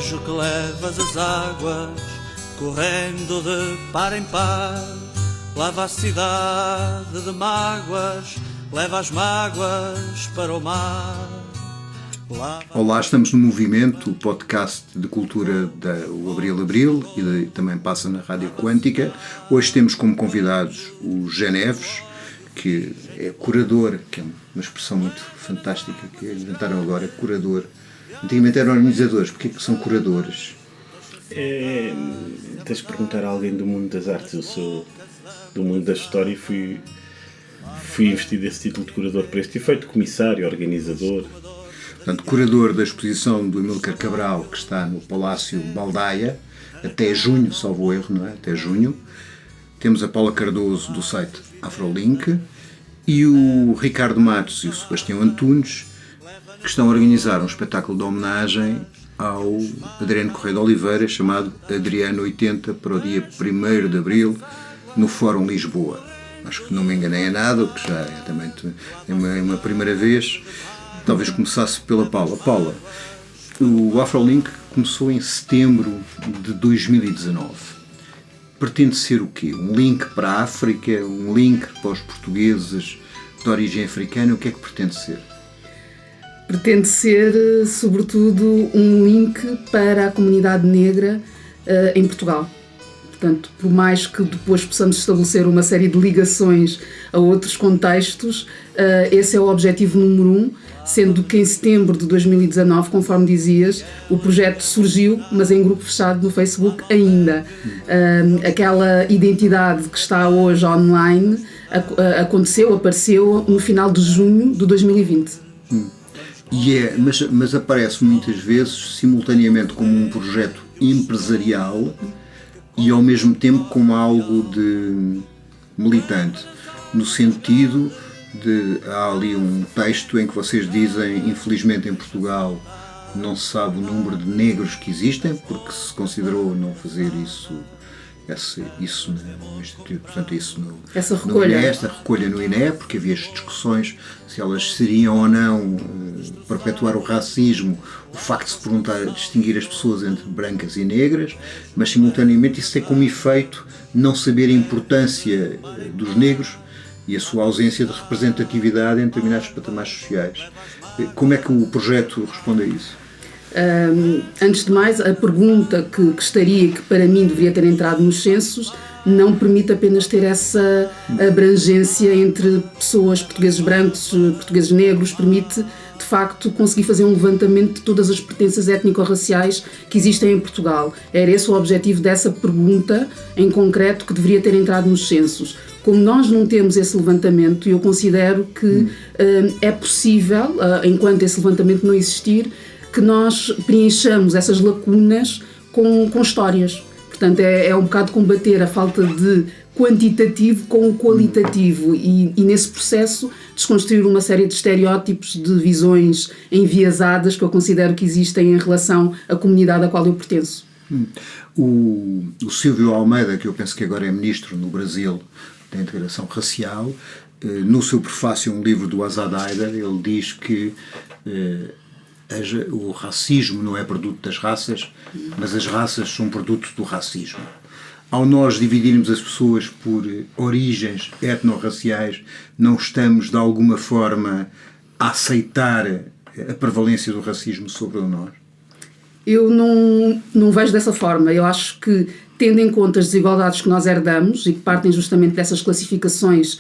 vejo que levas as águas correndo de par em par. Lava a cidade de mágoas, leva as mágoas para o mar. Olá, estamos no Movimento, o podcast de cultura do Abril e também passa na Rádio Quântica. Hoje temos como convidados o José Neves, que é curador, que é uma expressão muito fantástica que inventaram agora, curador. Antigamente eram organizadores, porque é que são curadores? Tens de perguntar a alguém do mundo das artes. Eu sou do mundo da história e fui investido esse título de curador para este efeito, comissário, organizador. Portanto, curador da exposição do Amílcar Cabral, que está no Palácio Baldaia, até junho, salvo erro, não é? Até junho. Temos a Paula Cardoso, do site Afrolink, e o Ricardo Matos e o Sebastião Antunes, que estão a organizar um espetáculo de homenagem ao Adriano Correia de Oliveira, chamado Adriano 80, para o dia 1º de Abril, no Fórum Lisboa. Acho que não me enganei a nada, o que já é também uma primeira vez. Talvez começasse pela Paula. Paula, o Afrolink começou em setembro de 2019. Pretende ser o quê? Um link para a África? Um link para os portugueses de origem africana? O que é que pretende ser? Pretende ser, sobretudo, um link para a comunidade negra em Portugal. Portanto, por mais que depois possamos estabelecer uma série de ligações a outros contextos, esse é o objetivo número 1, sendo que em setembro de 2019, conforme dizias, o projeto surgiu, mas em grupo fechado no Facebook ainda. Aquela identidade que está hoje online apareceu no final de junho de 2020. Mas aparece muitas vezes simultaneamente como um projeto empresarial e ao mesmo tempo como algo de militante, no sentido de, há ali um texto em que vocês dizem, infelizmente em Portugal não se sabe o número de negros que existem, porque se considerou não fazer isso no Instituto, portanto essa recolha. Esta recolha no INE, porque havia discussões se elas seriam ou não perpetuar o racismo, o facto de se perguntar, distinguir as pessoas entre brancas e negras, mas simultaneamente isso tem como efeito não saber a importância dos negros e a sua ausência de representatividade em determinados patamares sociais. Como é que o projeto responde a isso? Antes de mais, a pergunta que estaria, que para mim deveria ter entrado nos censos, não permite apenas ter essa abrangência entre pessoas, portugueses brancos, portugueses negros, permite de facto conseguir fazer um levantamento de todas as pertenças étnico-raciais que existem em Portugal. Era esse o objetivo dessa pergunta em concreto que deveria ter entrado nos censos. Como nós não temos esse levantamento, eu considero que é possível, enquanto esse levantamento não existir, que nós preenchamos essas lacunas com histórias. Portanto, é um bocado combater a falta de quantitativo com o qualitativo e nesse processo desconstruir uma série de estereótipos, de visões enviesadas que eu considero que existem em relação à comunidade à qual eu pertenço. O Silvio Almeida, que eu penso que agora é ministro no Brasil da integração racial, no seu prefácio a um livro do Azad Haider, ele diz que o racismo não é produto das raças, mas as raças são produto do racismo. Ao nós dividirmos as pessoas por origens etnorraciais, não estamos de alguma forma a aceitar a prevalência do racismo sobre nós? Eu não vejo dessa forma. Eu acho que, tendo em conta as desigualdades que nós herdamos e que partem justamente dessas classificações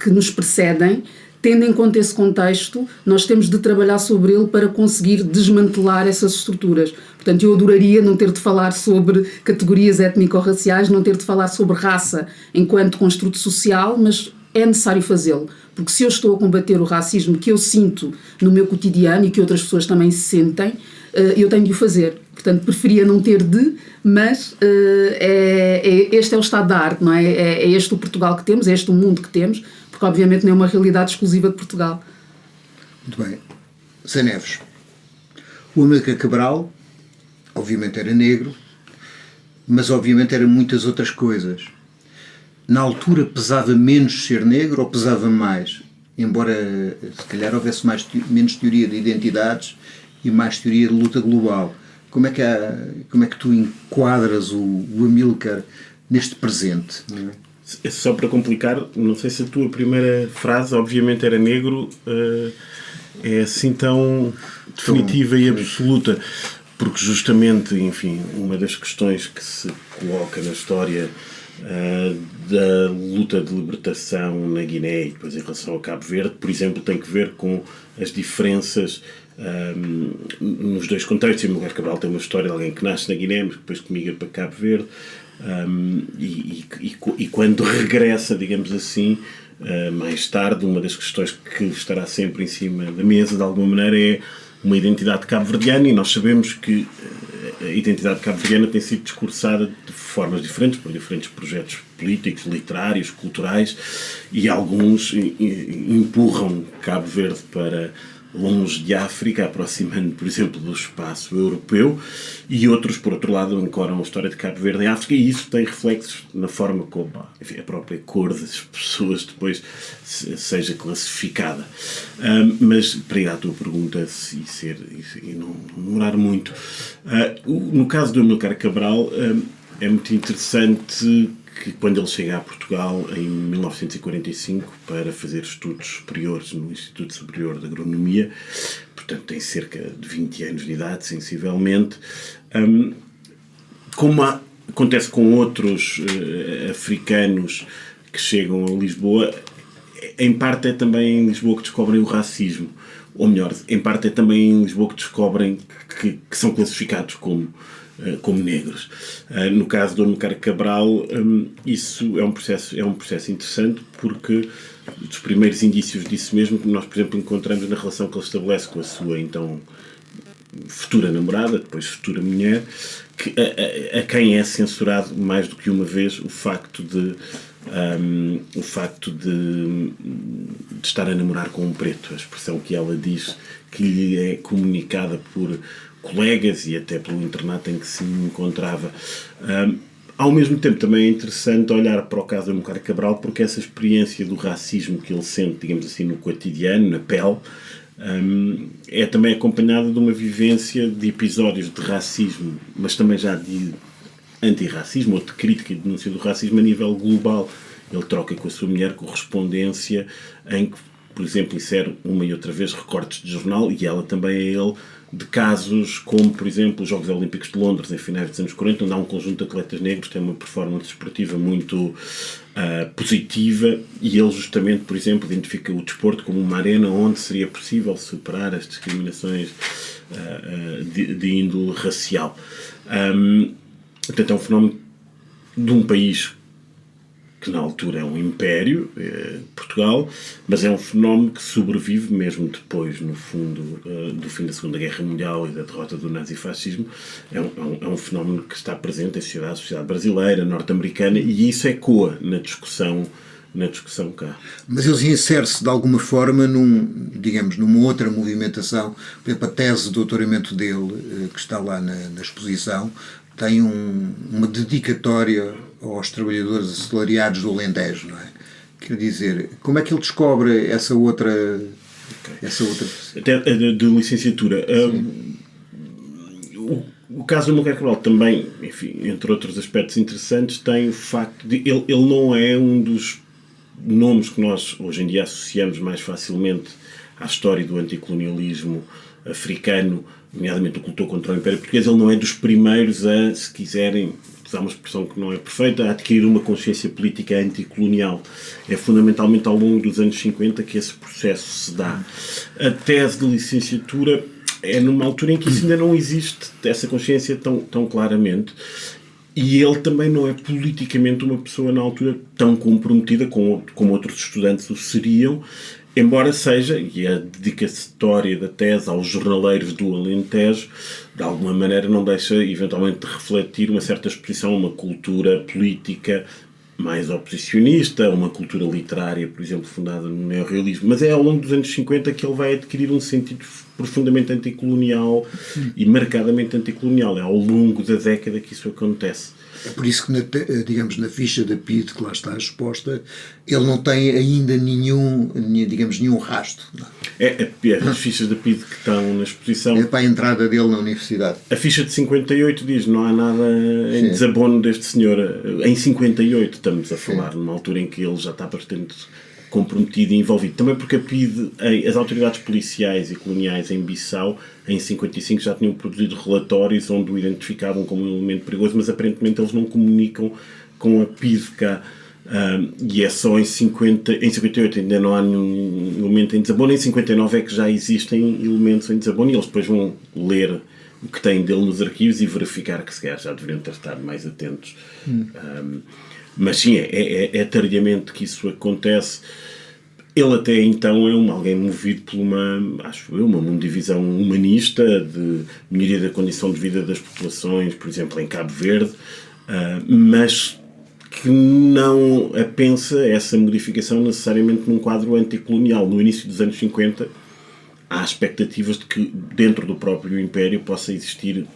que nos precedem, tendo em conta esse contexto, nós temos de trabalhar sobre ele para conseguir desmantelar essas estruturas. Portanto, eu adoraria não ter de falar sobre categorias étnico-raciais, não ter de falar sobre raça enquanto construto social, mas é necessário fazê-lo. Porque se eu estou a combater o racismo que eu sinto no meu cotidiano e que outras pessoas também se sentem, eu tenho de o fazer. Portanto, preferia não ter mas este é o estado da arte, não é? É este o Portugal que temos, é este o mundo que temos, porque obviamente não é uma realidade exclusiva de Portugal. Muito bem. Zé Neves, o Amílcar Cabral obviamente era negro, mas obviamente eram muitas outras coisas. Na altura pesava menos ser negro ou pesava mais? Embora se calhar houvesse menos teoria de identidades e mais teoria de luta global. como é que tu enquadras o Amílcar neste presente? Não é? Só para complicar, não sei se a tua primeira frase, obviamente era negro, é assim tão definitiva e absoluta, porque justamente, enfim, uma das questões que se coloca na história da luta de libertação na Guiné e depois em relação ao Cabo Verde, por exemplo, tem que ver com as diferenças nos dois contextos. O Amílcar Cabral tem uma história de alguém que nasce na Guiné, mas depois que migra para Cabo Verde, e quando regressa, digamos assim, mais tarde, uma das questões que estará sempre em cima da mesa, de alguma maneira, é uma identidade cabo-verdiana, e nós sabemos que a identidade cabo-verdiana tem sido discursada de formas diferentes, por diferentes projetos políticos, literários, culturais, e alguns empurram Cabo Verde para longe de África, aproximando, por exemplo, do espaço europeu, e outros, por outro lado, ancoram a história de Cabo Verde em África, e isso tem reflexos na forma como, enfim, a própria cor das pessoas depois seja classificada. Mas, para ir à tua pergunta e não demorar muito, no caso do Amílcar Cabral, é muito interessante que quando ele chega a Portugal em 1945 para fazer estudos superiores no Instituto Superior de Agronomia, portanto tem cerca de 20 anos de idade, sensivelmente, como acontece com outros africanos que chegam a Lisboa, em parte é também em Lisboa que descobrem o racismo, ou melhor, em parte é também em Lisboa que descobrem que são classificados como negros. No caso do Amílcar Cabral, isso é um processo interessante, porque dos primeiros indícios disso mesmo que nós, por exemplo, encontramos na relação que ele estabelece com a sua então futura namorada, depois futura mulher, a quem é censurado mais do que uma vez o facto de estar a namorar com um preto, a expressão que ela diz que lhe é comunicada por colegas e até pelo internato em que se encontrava. Ao mesmo tempo também é interessante olhar para o caso do Amílcar Cabral, porque essa experiência do racismo que ele sente, digamos assim, no cotidiano, na pele, é também acompanhada de uma vivência de episódios de racismo, mas também já de antirracismo ou de crítica e denúncia do racismo a nível global. Ele troca com a sua mulher correspondência em que, por exemplo, insere uma e outra vez recortes de jornal, e ela também a ele, de casos como, por exemplo, os Jogos Olímpicos de Londres em finais dos anos 40, onde há um conjunto de atletas negros que tem uma performance esportiva muito positiva, e ele justamente, por exemplo, identifica o desporto como uma arena onde seria possível superar as discriminações de índole racial. Portanto, é um fenómeno de um país que na altura é um império, Portugal, mas é um fenómeno que sobrevive mesmo depois, no fundo, do fim da Segunda Guerra Mundial e da derrota do nazifascismo. É um fenómeno que está presente em sociedade brasileira, norte-americana, e isso ecoa na discussão cá. Mas ele insere-se de alguma forma numa outra movimentação. Por exemplo, a tese de doutoramento dele, que está lá na exposição, tem uma dedicatória aos trabalhadores assalariados do Alentejo, não é? Quer dizer, como é que ele descobre essa outra... Até de licenciatura. O caso do Amílcar Cabral também, enfim, entre outros aspectos interessantes, tem o facto de... Ele não é um dos nomes que nós hoje em dia associamos mais facilmente à história do anticolonialismo africano, nomeadamente o que lutou contra o Império Português. Ele não é dos primeiros a, se quiserem, usar uma expressão que não é perfeita, a adquirir uma consciência política anticolonial. É fundamentalmente ao longo dos anos 50 que esse processo se dá. A tese de licenciatura é numa altura em que isso ainda não existe, essa consciência tão claramente, e ele também não é politicamente uma pessoa na altura tão comprometida como outros estudantes o seriam, embora seja, e a dedicatória da tese aos jornaleiros do Alentejo, de alguma maneira não deixa eventualmente de refletir uma certa exposição a uma cultura política mais oposicionista, uma cultura literária, por exemplo, fundada no neorrealismo, mas é ao longo dos anos 50 que ele vai adquirir um sentido profundamente anticolonial e marcadamente anticolonial. É ao longo da década que isso acontece. É por isso que, digamos, na ficha da PIDE, que lá está exposta, ele não tem ainda nenhum rastro. Não. As fichas da PIDE que estão na exposição... É para a entrada dele na universidade. A ficha de 58 diz não há nada em desabono deste senhor. Em 58 estamos a falar, numa altura em que ele já está bastante comprometido e envolvido. Também porque a PIDE, as autoridades policiais e coloniais em Bissau, em 55 já tinham produzido relatórios onde o identificavam como um elemento perigoso, mas aparentemente eles não comunicam com a PIDE cá. E é só em 58 ainda não há nenhum elemento em desabono. Em 59 é que já existem elementos em desabono e eles depois vão ler o que têm dele nos arquivos e verificar que se calhar já deveriam ter estado mais atentos. Mas sim, é tardiamente que isso acontece. Ele até então é alguém movido por uma mundivisão humanista de melhoria da condição de vida das populações, por exemplo, em Cabo Verde, mas que não pensa essa modificação necessariamente num quadro anticolonial. No início dos anos 50 há expectativas de que dentro do próprio Império possa existir,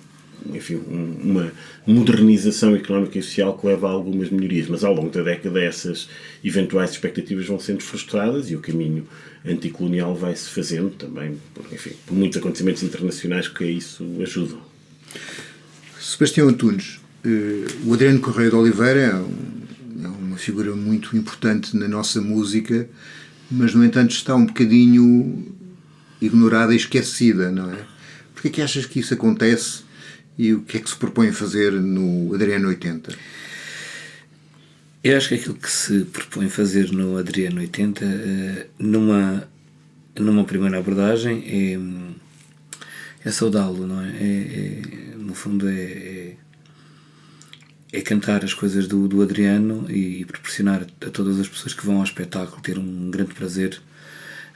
enfim, uma modernização económica e social que leva a algumas melhorias, mas ao longo da década essas eventuais expectativas vão sendo frustradas e o caminho anticolonial vai-se fazendo também, por muitos acontecimentos internacionais que a isso ajudam. Sebastião Antunes, o Adriano Correia de Oliveira é uma figura muito importante na nossa música, mas no entanto está um bocadinho ignorada e esquecida, não é? Porquê é que achas que isso acontece? E o que é que se propõe fazer no Adriano 80? Eu acho que aquilo que se propõe fazer no Adriano 80, numa primeira abordagem, é saudá-lo, não é? No fundo é cantar as coisas do Adriano e proporcionar a todas as pessoas que vão ao espetáculo ter um grande prazer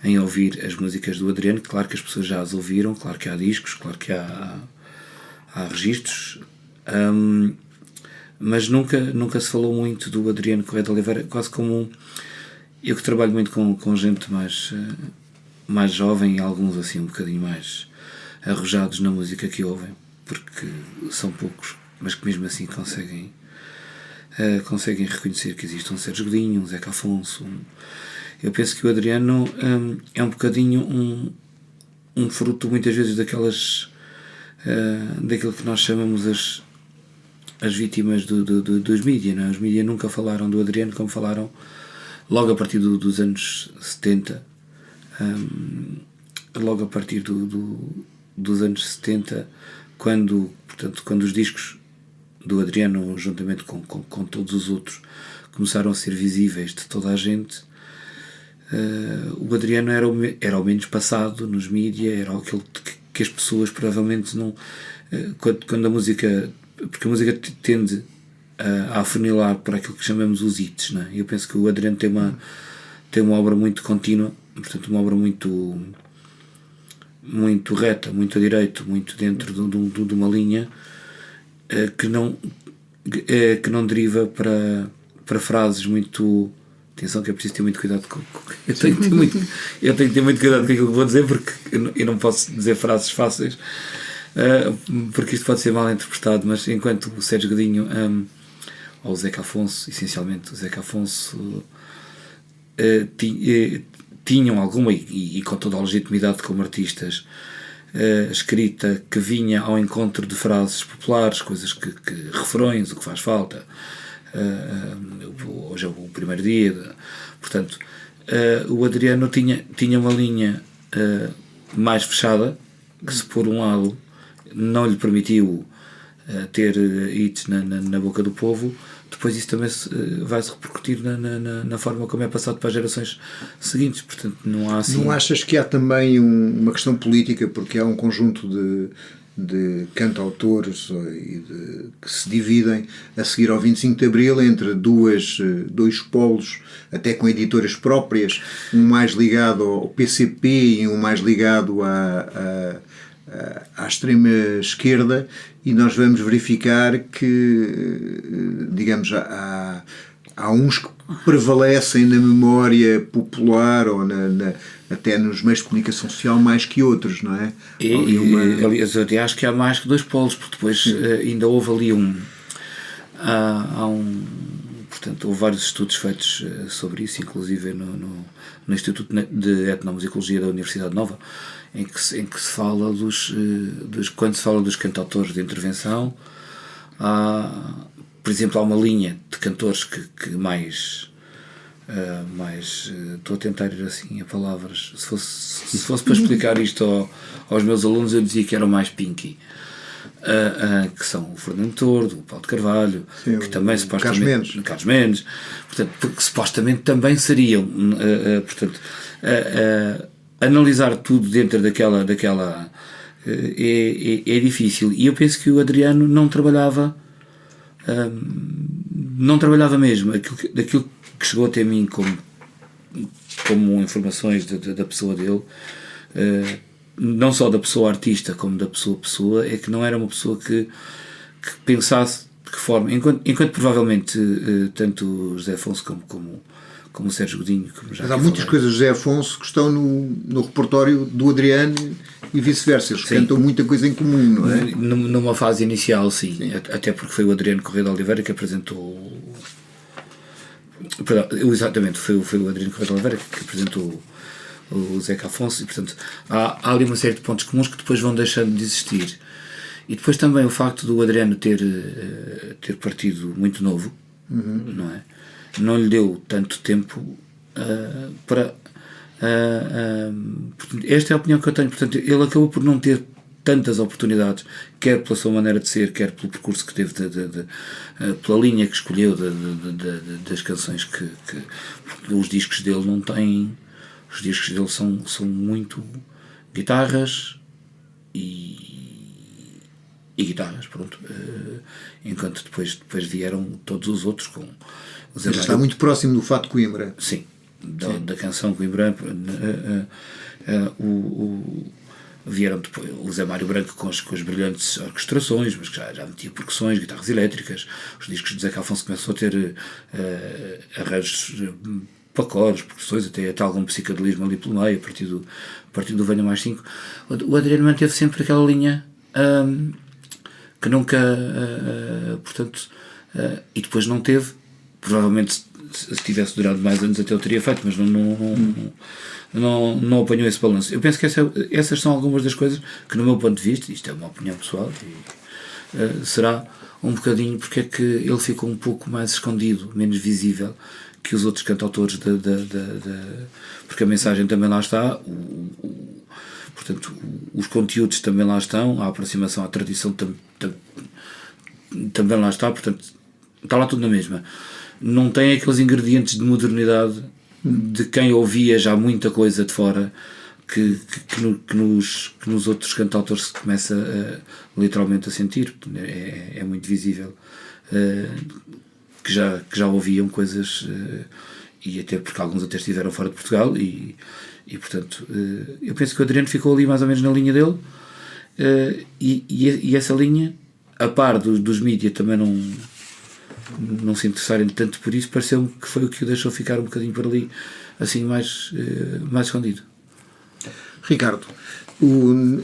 em ouvir as músicas do Adriano. Claro que as pessoas já as ouviram, claro que há discos, claro que há registros, mas nunca se falou muito do Adriano Correia de Oliveira, quase como eu que trabalho muito com gente mais jovem e alguns assim um bocadinho mais arrojados na música que ouvem, porque são poucos, mas que mesmo assim conseguem reconhecer que existe um Sérgio Godinho, um Zeca Afonso. Eu penso que o Adriano é um bocadinho um fruto muitas vezes daquilo que nós chamamos as vítimas dos mídias, não é? Os mídias nunca falaram do Adriano como falaram logo a partir dos anos 70, logo a partir dos anos 70, quando os discos do Adriano, juntamente com todos os outros, começaram a ser visíveis de toda a gente. O Adriano era o menos passado nos mídias, era aquele que as pessoas provavelmente não... Quando a música... Porque a música tende a afunilar para aquilo que chamamos os hits, não é? Eu penso que o Adriano tem uma obra muito contínua, portanto uma obra muito reta, muito a direito, muito dentro de uma linha que não deriva para frases muito... Atenção que é preciso ter muito cuidado com... Eu tenho que ter muito cuidado com aquilo que vou dizer, porque eu não posso dizer frases fáceis, porque isto pode ser mal interpretado, mas enquanto o Sérgio Godinho ou o Zeca Afonso, essencialmente o Zeca Afonso, tinham alguma, e com toda a legitimidade como artistas, escrita que vinha ao encontro de frases populares, coisas que refrões, o que faz falta, hoje é o primeiro dia, portanto o Adriano tinha uma linha mais fechada, que se por um lado não lhe permitiu ter hits na boca do povo, depois isso também vai se repercutir na forma como é passado para as gerações seguintes, portanto não há assim... Não achas que há também uma questão política, porque há um conjunto de cantautores que se dividem a seguir ao 25 de Abril entre dois polos, até com editoras próprias, um mais ligado ao PCP e um mais ligado à extrema esquerda, e nós vamos verificar que, digamos, há há uns que prevalecem na memória popular ou até nos meios de comunicação social mais que outros, não é? Aliás, eu até acho que há mais que dois polos, porque depois ainda houve ali portanto, houve vários estudos feitos sobre isso, inclusive no Instituto de Etnomusicologia da Universidade Nova, em que se fala quando se fala dos cantautores de intervenção, por exemplo, há uma linha de cantores que mais estou a tentar ir assim a palavras, se fosse para explicar isto aos meus alunos, eu dizia que eram mais pinky, que são o Fernando Tordo, o Paulo de Carvalho, sim, que também supostamente Carlos Mendes, portanto, porque supostamente também seriam, portanto, analisar tudo dentro daquela é difícil, e eu penso que o Adriano não trabalhava mesmo daquilo que chegou até mim como informações da pessoa dele, não só da pessoa artista como da pessoa, é que não era uma pessoa que pensasse de que forma, enquanto provavelmente tanto o José Afonso como o Sérgio Godinho, mas há muitas coisas de José Afonso que estão no repertório do Adriano e vice-versa, eles cantam muita coisa em comum, não é? Numa fase inicial, sim. Até porque foi o Adriano Correia de Oliveira que apresentou. Perdão, exatamente, foi o Adriano Correia de Oliveira que apresentou o Zeca Afonso, e portanto há ali uma série de pontos comuns que depois vão deixando de existir. E depois também o facto do Adriano ter partido muito novo, não é? Não lhe deu tanto tempo para. Esta é a opinião que eu tenho. Portanto, ele acabou por não ter tantas oportunidades, quer pela sua maneira de ser, quer pelo percurso que teve, pela linha que escolheu das canções que os discos dele não têm. Os discos dele são muito guitarras e guitarras, pronto. Enquanto depois vieram todos os outros com. Ele está muito próximo do Fado de Coimbra. Sim, da canção Coimbra. Vieram depois o Zé Mário Branco com as brilhantes orquestrações, mas que já metia percussões, guitarras elétricas. Os discos de Zeca Afonso começou a ter arranjos para coros, percussões, até algum psicadelismo ali pelo meio, a partir do Venha Mais 5. O Adriano manteve sempre aquela linha que nunca, portanto, e depois não teve, provavelmente se tivesse durado mais anos até eu teria feito, mas não apanhou esse balanço. Eu penso que essas são algumas das coisas que, no meu ponto de vista, isto é uma opinião pessoal, será um bocadinho porque é que ele ficou um pouco mais escondido, menos visível que os outros cantautores porque a mensagem também lá está, portanto, os conteúdos também lá estão, a aproximação à tradição também lá está, portanto, está lá tudo na mesma. Não tem aqueles ingredientes de modernidade de quem ouvia já muita coisa de fora que nos outros cantautores se começa literalmente a sentir. É muito visível que já ouviam coisas, e até porque alguns até estiveram fora de Portugal, e portanto eu penso que o Adriano ficou ali mais ou menos na linha dele, e essa linha, a par dos mídias também não se interessarem tanto por isso, pareceu-me que foi o que o deixou ficar um bocadinho por ali, assim mais escondido. Ricardo,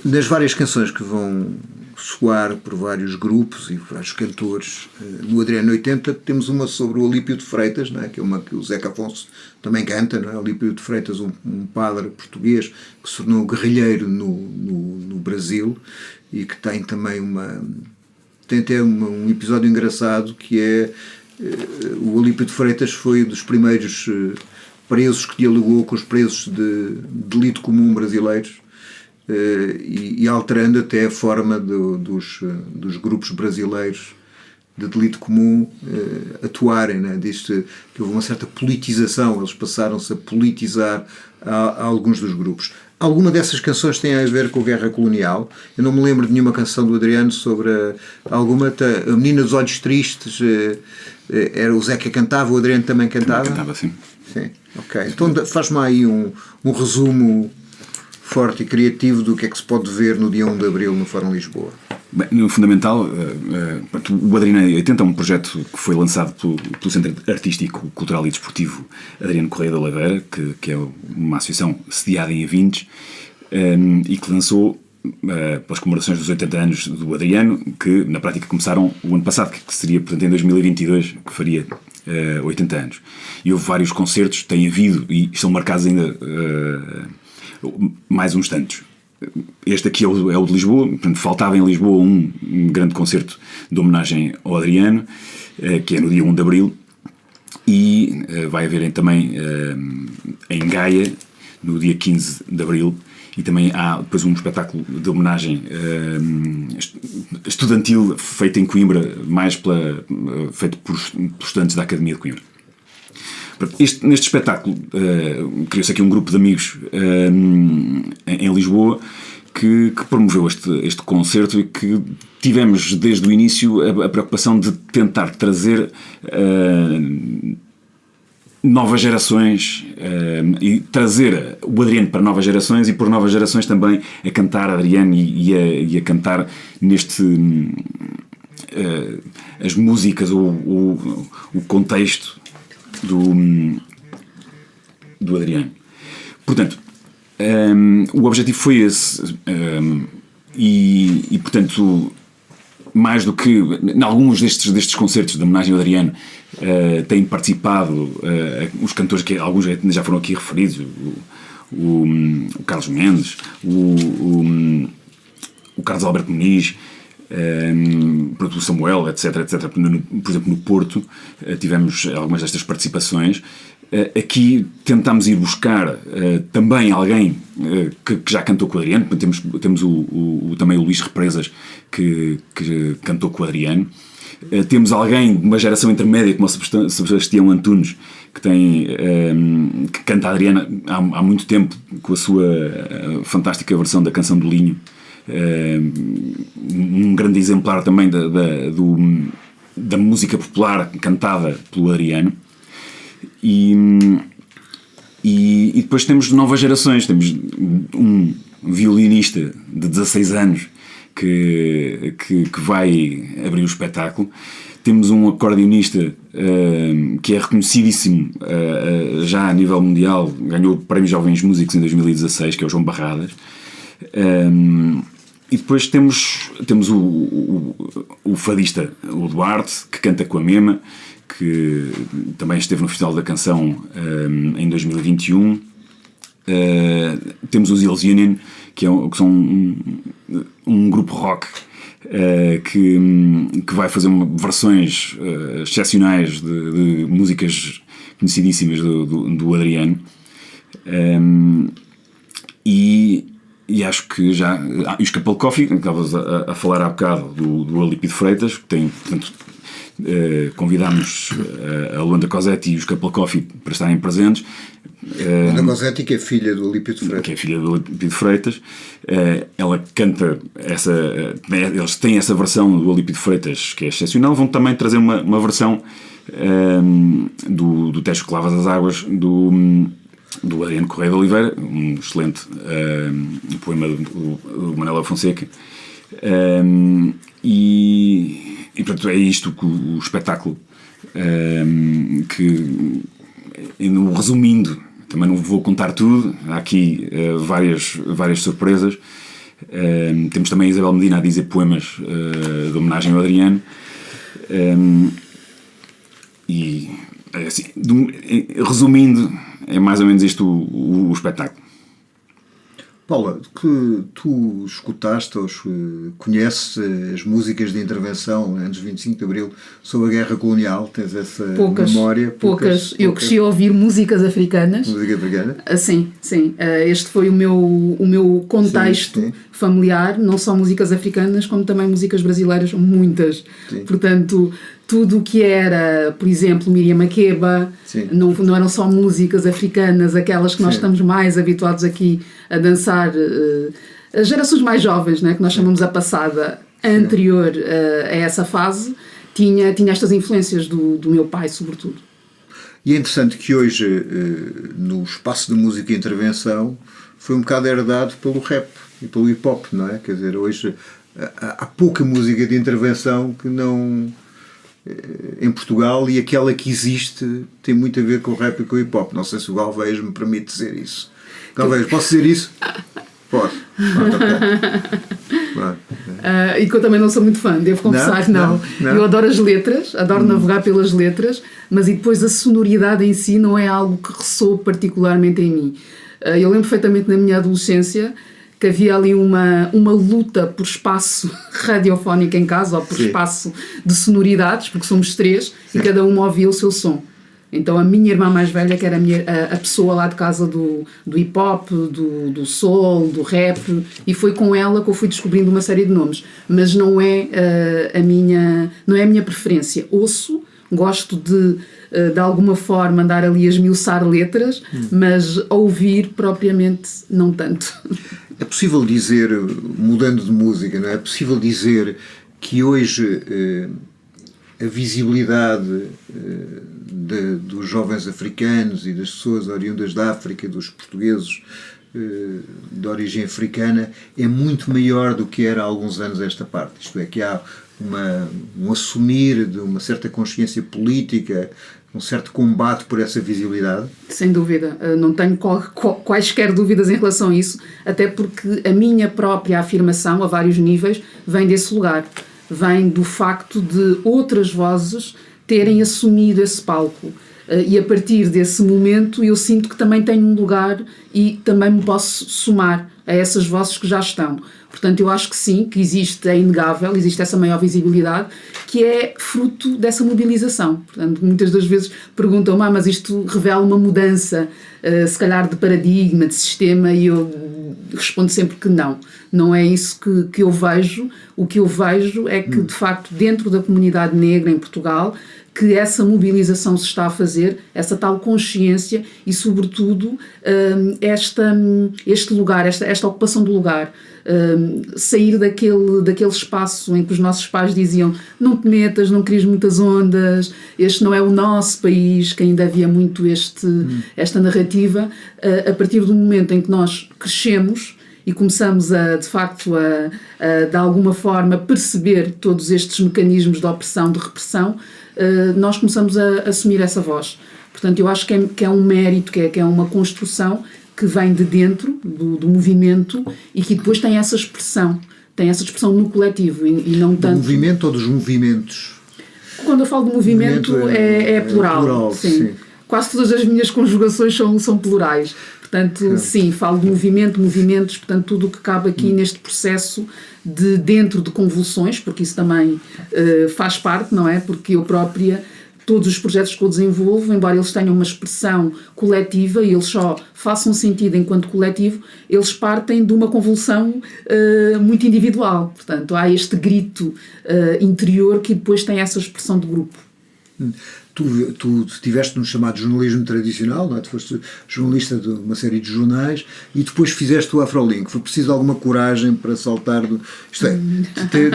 nas várias canções que vão soar por vários grupos e vários cantores no Adriano 80, temos uma sobre o Olímpio de Freitas, não é? Que é uma que o Zeca Afonso também canta, não é? Olímpio de Freitas, um padre português que se tornou guerrilheiro no Brasil, e que tem também tem até um episódio engraçado, que é o Olímpio de Freitas foi dos primeiros presos que dialogou com os presos de delito comum brasileiros, e alterando até a forma dos grupos brasileiros de delito comum atuarem, né? Diz-se que houve uma certa politização, eles passaram-se a politizar a alguns dos grupos. Alguma dessas canções tem a ver com a guerra colonial? Eu não me lembro de nenhuma canção do Adriano sobre alguma. A Menina dos Olhos Tristes, era o Zé que cantava, o Adriano também cantava? Também cantava, sim. Sim, ok. Então faz-me aí um resumo forte e criativo do que é que se pode ver no dia 1 de Abril no Fórum Lisboa. Bem, no fundamental, o Adriano 80 é um projeto que foi lançado pelo Centro Artístico, Cultural e Desportivo Adriano Correia de Oliveira, que é uma associação sediada em Avintes, e que lançou pelas comemorações dos 80 anos do Adriano, que na prática começaram o ano passado, que seria, portanto, em 2022, que faria 80 anos. E houve vários concertos, tem havido, e estão marcados ainda mais uns tantos. Este aqui é o de Lisboa, portanto, faltava em Lisboa um grande concerto de homenagem ao Adriano, que é no dia 1 de Abril, e vai haver também em Gaia, no dia 15 de Abril, e também há depois um espetáculo de homenagem estudantil feito em Coimbra, feito por estudantes da Academia de Coimbra. Neste espetáculo criou-se aqui um grupo de amigos em Lisboa que promoveu este concerto, e que tivemos desde o início a preocupação de tentar trazer novas gerações e trazer o Adriano para novas gerações, e por novas gerações também a cantar Adriano e a cantar as músicas, o contexto do Adriano. Portanto, o objetivo foi esse, e portanto, mais do que em alguns destes concertos de homenagem ao Adriano, têm participado os cantores que alguns já foram aqui referidos, o Carlos Mendes, o Carlos Alberto Muniz, o Samuel, etc. Por exemplo, no Porto tivemos algumas destas participações. Aqui tentámos ir buscar também alguém que já cantou com o Adriano. Temos também o Luís Represas, que cantou com o Adriano. Temos alguém de uma geração intermédia, como o Sebastião Antunes, que canta a Adriana há muito tempo, com a sua fantástica versão da Canção do Linho. Um grande exemplar também da música popular cantada pelo Adriano. E depois temos novas gerações. Temos um violinista de 16 anos que vai abrir o espetáculo. Temos um acordeonista que é reconhecidíssimo já a nível mundial, ganhou o Prémio Jovens Músicos em 2016, que é o João Barradas. E depois temos o fadista, o Duarte, que canta com a Mema, que também esteve no Festival da Canção em 2021. Temos os Hills Union, que são um grupo rock que vai fazer versões excepcionais de músicas conhecidíssimas do Adriano. E acho que já... E os Capel Coffee, que estavas a falar há bocado, do Alípio de Freitas, que tem, portanto, convidámos a Luanda Cosetti e os Capel Coffee para estarem presentes. Luanda Cosetti, que é filha do Alípio de Freitas. Que é filha do Alípio de Freitas. Ela canta eles têm essa versão do Alípio de Freitas, que é excepcional. Vão também trazer uma versão do Tejo que Lavas as Águas, do Adriano Correia de Oliveira, um excelente poema do Manuel Fonseca. E portanto é isto que o espetáculo, que, resumindo, também não vou contar tudo, há aqui várias surpresas. Temos também a Isabel Medina a dizer poemas de homenagem ao Adriano. E assim, resumindo, é mais ou menos isto o espetáculo. Paula, que tu escutaste ou conheces as músicas de intervenção antes de 25 de Abril sobre a Guerra Colonial? Tens essa memória? Poucas. Eu cresci a ouvir músicas africanas. Música africana? Sim. Este foi o meu contexto familiar, não só músicas africanas, como também músicas brasileiras, muitas. Sim. Portanto, tudo o que era, por exemplo, Miriam Makeba, não eram só músicas africanas, aquelas que nós estamos mais habituados aqui a dançar, as gerações mais jovens, né, que nós chamamos a passada anterior a essa fase, tinha estas influências do meu pai, sobretudo. E é interessante que hoje, no espaço de música e intervenção, foi um bocado herdado pelo rap e pelo hip-hop, não é? Quer dizer, hoje há pouca música de intervenção que não em Portugal, e aquela que existe tem muito a ver com o rap e com o hip hop. Não sei se o Galvez me permite dizer isso. Galvez, posso dizer isso? Pode. E que eu também não sou muito fã, devo confessar que não. Eu adoro as letras, adoro navegar pelas letras, mas e depois a sonoridade em si não é algo que ressoa particularmente em mim. Eu lembro perfeitamente na minha adolescência que havia ali uma luta por espaço radiofónico em casa, ou por espaço de sonoridades, porque somos 3 e cada uma ouvia o seu som. Então a minha irmã mais velha, que era a pessoa lá de casa do hip hop, do soul, do rap, e foi com ela que eu fui descobrindo uma série de nomes, mas não é a minha preferência. Ouço, gosto de alguma forma andar ali a esmiuçar letras, mas ouvir propriamente não tanto. É possível dizer, mudando de música, não é? É possível dizer que hoje a visibilidade dos jovens africanos e das pessoas oriundas da África, dos portugueses de origem africana, é muito maior do que era há alguns anos esta parte. Isto é, que há um assumir de uma certa consciência política, um certo combate por essa visibilidade? Sem dúvida, não tenho quaisquer dúvidas em relação a isso, até porque a minha própria afirmação, a vários níveis, vem desse lugar. Vem do facto de outras vozes terem assumido esse palco. E a partir desse momento eu sinto que também tenho um lugar e também me posso somar a essas vozes que já estão. Portanto, eu acho que sim, que existe, é inegável, existe essa maior visibilidade, que é fruto dessa mobilização. Portanto, muitas das vezes perguntam, mas isto revela uma mudança, se calhar de paradigma, de sistema, e eu respondo sempre que não. Não é isso que eu vejo. O que eu vejo é que, de facto, dentro da comunidade negra em Portugal, que essa mobilização se está a fazer, essa tal consciência e, sobretudo, este lugar, esta ocupação do lugar, sair daquele espaço em que os nossos pais diziam não te metas, não crias muitas ondas, este não é o nosso país, que ainda havia muito esta narrativa. A partir do momento em que nós crescemos e começamos de facto de alguma forma perceber todos estes mecanismos de opressão, de repressão, nós começamos a assumir essa voz. Portanto, eu acho que é um mérito, que é uma construção que vem de dentro do movimento e que depois tem essa expressão no coletivo e não tanto... Do movimento ou dos movimentos? Quando eu falo de movimento é plural, sim. Quase todas as minhas conjugações são plurais. Portanto, sim, falo de movimentos, portanto, tudo o que cabe aqui neste processo de dentro de convulsões, porque isso também faz parte, não é? Porque eu própria, todos os projetos que eu desenvolvo, embora eles tenham uma expressão coletiva e eles só façam sentido enquanto coletivo, eles partem de uma convulsão muito individual. Portanto, há este grito interior que depois tem essa expressão de grupo. Tu estiveste no chamado jornalismo tradicional, não é? Tu foste jornalista de uma série de jornais e depois fizeste o Afrolink. Foi preciso alguma coragem para saltar isto é,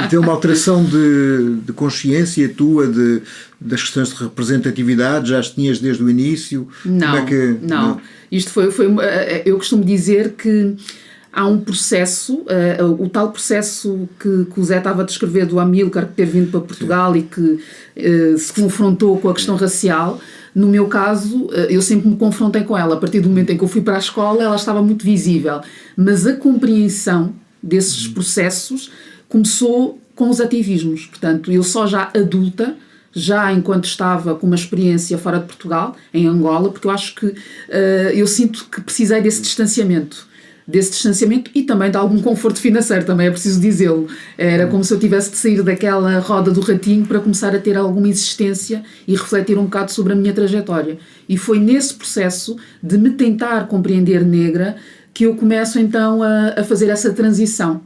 ter uma alteração de consciência tua das questões de representatividade? Já as tinhas desde o início? Não. Isto foi eu costumo dizer que há um processo, o tal processo que o Zé estava a descrever do Amílcar, que ter vindo para Portugal e que se confrontou com a questão racial. No meu caso, eu sempre me confrontei com ela. A partir do momento em que eu fui para a escola, ela estava muito visível. Mas a compreensão desses processos começou com os ativismos. Portanto, eu só já adulta, já enquanto estava com uma experiência fora de Portugal, em Angola, porque eu acho que eu sinto que precisei desse distanciamento e também de algum conforto financeiro, também é preciso dizê-lo. Era como se eu tivesse de sair daquela roda do ratinho para começar a ter alguma existência e refletir um bocado sobre a minha trajetória. E foi nesse processo de me tentar compreender negra que eu começo então a fazer essa transição.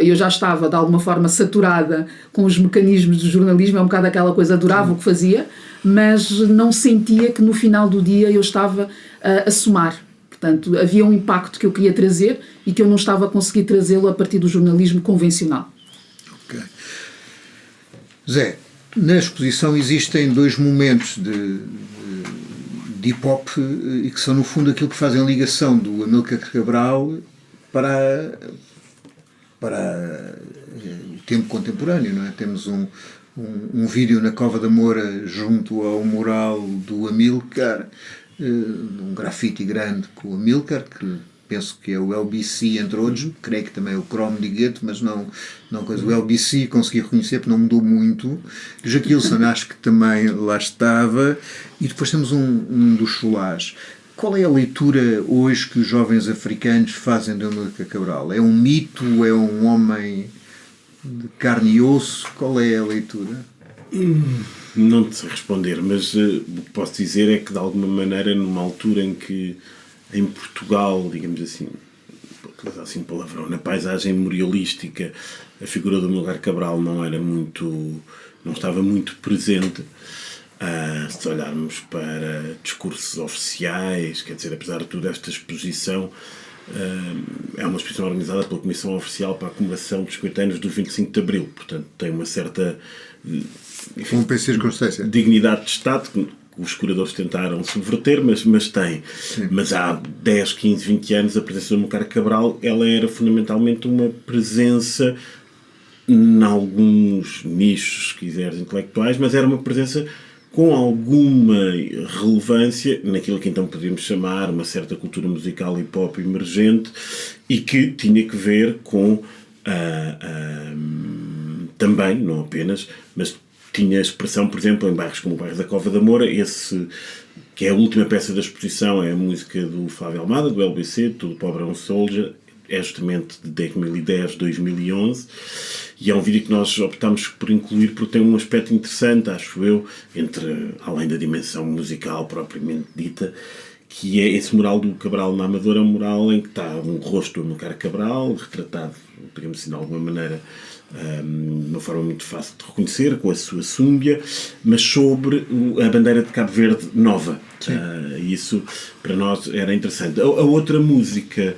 Eu já estava de alguma forma saturada com os mecanismos do jornalismo, é um bocado aquela coisa, adorava o que fazia, mas não sentia que no final do dia eu estava a somar. Portanto, havia um impacto que eu queria trazer e que eu não estava a conseguir trazê-lo a partir do jornalismo convencional. Ok. Zé, na exposição existem 2 momentos de hip-hop e que são, no fundo, aquilo que fazem ligação do Amílcar Cabral para o tempo contemporâneo, não é? Temos um vídeo na Cova da Moura junto ao mural do Amílcar, um grafite grande com o Amílcar, que penso que é o LBC, entre outros, creio que também é o Chrome de Gueto, mas não coisa. O LBC consegui reconhecer porque não mudou muito. Jaquilson acho que também lá estava. E depois temos um dos Chulás. Qual é a leitura hoje que os jovens africanos fazem do Amílcar Cabral? É um mito? É um homem de carne e osso? Qual é a leitura? Não te sei responder, mas o que posso dizer é que, de alguma maneira, numa altura em que em Portugal, digamos assim, vou utilizar assim um palavrão, na paisagem memorialística, a figura do Amílcar Cabral não estava muito presente. Se olharmos para discursos oficiais, quer dizer, apesar de tudo, esta exposição é uma exposição organizada pela Comissão Oficial para a Comemoração dos 50 anos do 25 de Abril, portanto tem uma certa dignidade de Estado que os curadores tentaram subverter, mas tem. Sim. Mas há 10, 15, 20 anos a presença do Amílcar Cabral ela era fundamentalmente uma presença em alguns nichos, se quiseres, intelectuais, mas era uma presença com alguma relevância naquilo que então podíamos chamar uma certa cultura musical hip-hop emergente e que tinha que ver com também, não apenas, mas tinha expressão, por exemplo, em bairros como o bairro da Cova da Moura, que é a última peça da exposição, é a música do Flávio Almada, do LBC, Tudo Pobre é um Soldier, é justamente de 2010, 2011, e é um vídeo que nós optámos por incluir porque tem um aspecto interessante, acho eu, além da dimensão musical propriamente dita, que é esse mural do Cabral na Amadora, é um mural em que está um rosto do Amílcar Cabral, retratado, digamos assim, de alguma maneira, de uma forma muito fácil de reconhecer, com a sua súmbia, mas sobre a bandeira de Cabo Verde nova. Isso para nós era interessante. A outra música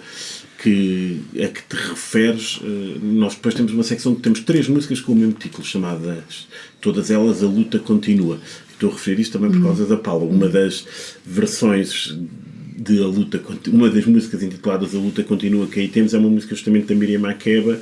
a que te referes, nós depois temos uma secção que temos 3 músicas com o mesmo título, chamadas todas elas A Luta Continua. Estou a referir isto também por causa da Paula. Uma das versões de A Luta, uma das músicas intituladas A Luta Continua que aí temos é uma música justamente da Miriam Makeba,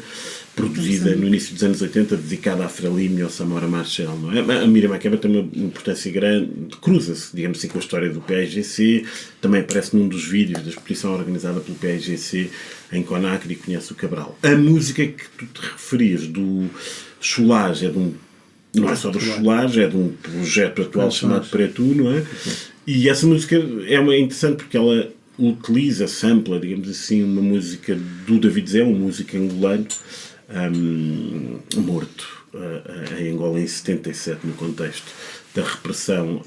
produzida no início dos anos 80, dedicada à Frelimo e ao Samora Machel, não é? A Miriam Makeba tem uma importância grande, cruza-se, digamos assim, com a história do PAIGC, também aparece num dos vídeos da exposição organizada pelo PAIGC em Conakry e conhece o Cabral. A música que tu te referias do Chulage não é só do Chulage, é de um projeto atual chamado Preto, não é? E essa música é interessante porque ela utiliza, sampla, digamos assim, uma música do David Zé, uma música angolano, morto em Angola em 77, no contexto da repressão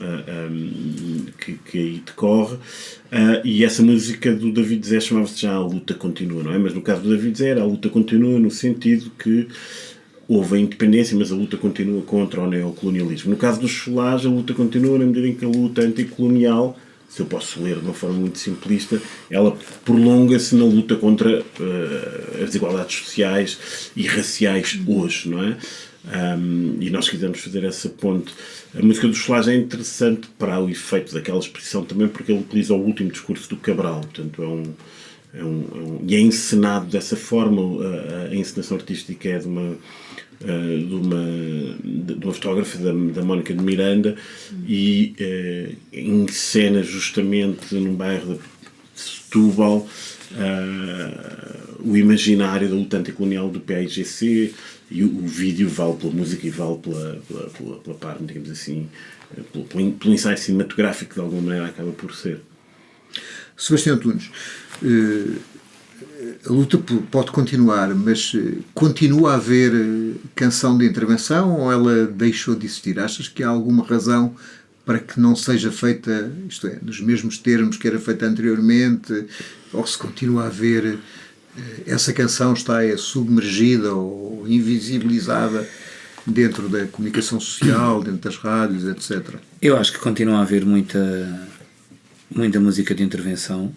que aí decorre, e essa música do David Zé chamava-se já A Luta Continua, não é? Mas no caso do David Zé era A Luta Continua no sentido que houve a independência, mas a luta continua contra o neocolonialismo. No caso dos Chulage, a luta continua na medida em que a luta anticolonial, se eu posso ler de uma forma muito simplista, ela prolonga-se na luta contra as desigualdades sociais e raciais hoje, não é? E nós quisemos fazer essa ponte. A música dos Chulage é interessante para o efeito daquela exposição também, porque ele utiliza o último discurso do Cabral, portanto e é encenado dessa forma. A encenação artística é de uma fotógrafa, da Mónica de Miranda, e encena justamente num bairro de Setúbal o imaginário da luta anticolonial do PAIGC, e o vídeo vale pela música e vale pela parte, digamos assim, pelo ensaio cinematográfico que de alguma maneira acaba por ser. Sebastião Tunes, a luta pode continuar, mas continua a haver canção de intervenção ou ela deixou de existir? Achas que há alguma razão para que não seja feita, isto é, nos mesmos termos que era feita anteriormente, ou se continua a haver, essa canção está submergida ou invisibilizada dentro da comunicação social, dentro das rádios, etc.? Eu acho que continua a haver muita música de intervenção.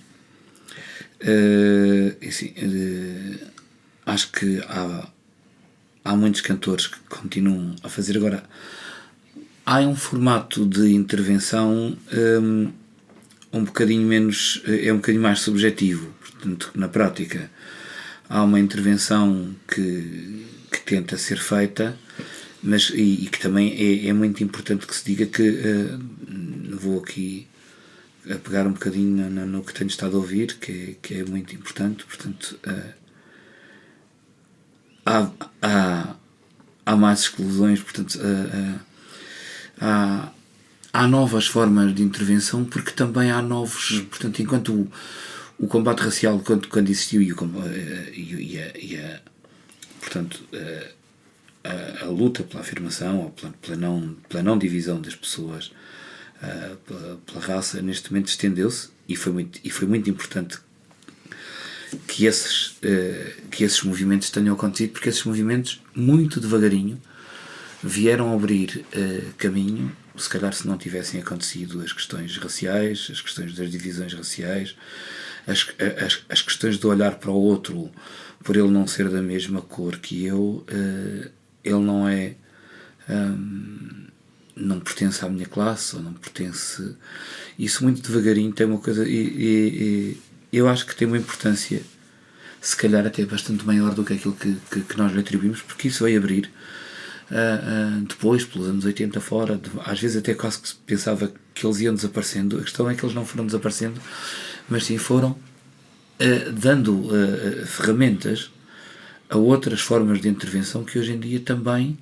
Acho que há muitos cantores que continuam a fazer. Agora, há um formato de intervenção um bocadinho menos, é um bocadinho mais subjetivo. Portanto, na prática há uma intervenção que tenta ser feita, mas e que também é muito importante que se diga que vou aqui a pegar um bocadinho no que tenho estado a ouvir, que é muito importante. Portanto, há mais exclusões, portanto, há novas formas de intervenção, porque também há novos, portanto, enquanto o combate racial quando existiu portanto, a luta pela afirmação ou pela não divisão das pessoas pela raça, neste momento estendeu-se, e foi muito importante que esses movimentos tenham acontecido, porque esses movimentos, muito devagarinho, vieram abrir caminho. Se calhar, se não tivessem acontecido as questões raciais, as questões das divisões raciais, as questões de olhar para o outro por ele não ser da mesma cor que eu, ele não é, não pertence à minha classe, ou não pertence. Isso muito devagarinho tem uma coisa, e eu acho que tem uma importância, se calhar até bastante maior do que aquilo que nós lhe atribuímos, porque isso vai abrir. Depois, pelos anos 80 fora, às vezes até quase que se pensava que eles iam desaparecendo. A questão é que eles não foram desaparecendo, mas sim foram dando ferramentas a outras formas de intervenção que hoje em dia também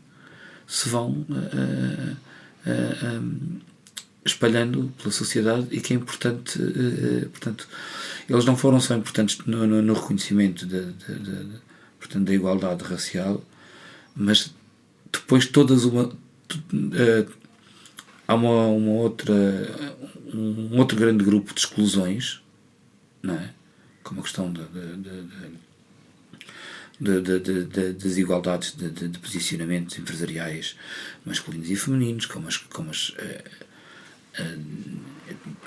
se vão espalhando pela sociedade, e que é importante. Portanto, eles não foram só importantes no reconhecimento portanto, da igualdade racial, mas depois há um outro grande grupo de exclusões, não é? Como a questão das desigualdades de posicionamentos empresariais masculinos e femininos,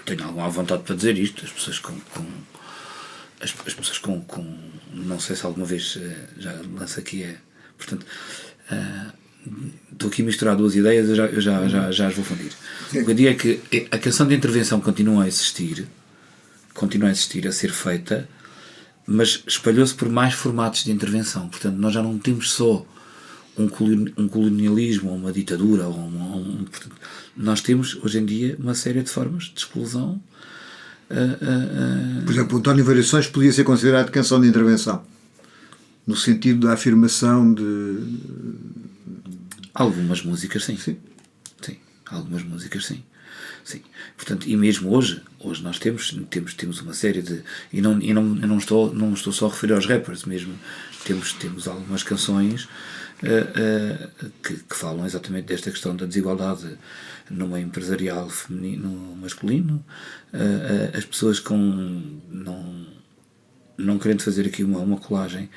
tenho alguma vontade para dizer isto, as pessoas com não sei se alguma vez já lança aqui, portanto, estou aqui a misturar duas ideias, eu já as vou fundir. O que eu digo é que a questão de intervenção continua a existir, a ser feita, mas espalhou-se por mais formatos de intervenção. Portanto, nós já não temos só um colonialismo, ou uma ditadura, portanto, nós temos hoje em dia uma série de formas de exclusão. Por exemplo, o António Variações podia ser considerado canção de intervenção, no sentido da afirmação de... Algumas músicas, sim. Sim. Algumas músicas, sim. Portanto, e mesmo hoje nós temos uma série de... E eu não estou só a referir aos rappers mesmo. Temos algumas canções que falam exatamente desta questão da desigualdade no meio empresarial feminino, masculino. As pessoas não querendo fazer aqui uma colagem,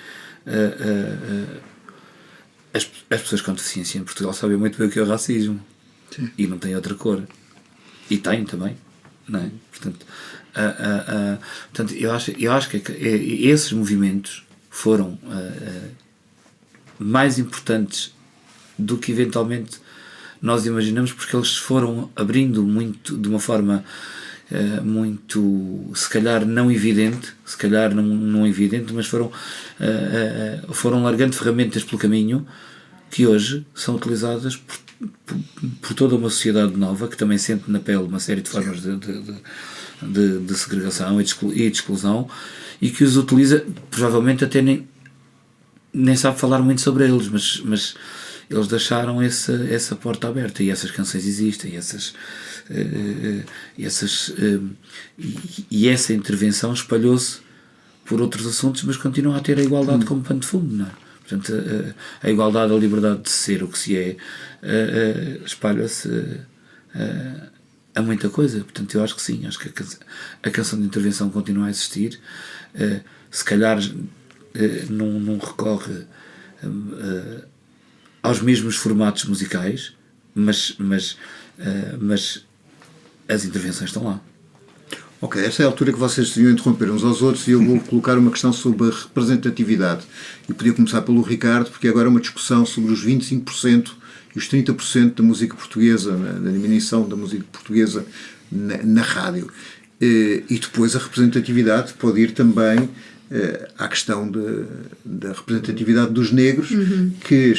as pessoas com deficiência em Portugal sabem muito bem o que é o racismo. Sim. E não têm outra cor, e têm também, não é? Portanto, eu acho que esses movimentos foram mais importantes do que eventualmente nós imaginamos, porque eles foram abrindo muito, de uma forma muito, se calhar não evidente, mas foram largando ferramentas pelo caminho que hoje são utilizadas por toda uma sociedade nova, que também sente na pele uma série de formas de segregação e de exclusão, e que os utiliza, provavelmente até nem sabe falar muito sobre eles, mas eles deixaram essa porta aberta, e essas canções existem, e essa intervenção espalhou-se por outros assuntos, mas continua a ter a igualdade como pano de fundo, não é? Portanto, a igualdade, a liberdade de ser o que se é, espalha-se a muita coisa. Portanto, eu acho que sim, acho que a canção de intervenção continua a existir. Se calhar não recorre aos mesmos formatos musicais, mas as intervenções estão lá. Ok, esta é a altura que vocês deviam interromper uns aos outros, e eu vou colocar uma questão sobre a representatividade. E podia começar pelo Ricardo, porque agora é uma discussão sobre os 25% e os 30% da música portuguesa, da dimensão da música portuguesa na rádio. E depois a representatividade pode ir também à questão da representatividade dos negros, que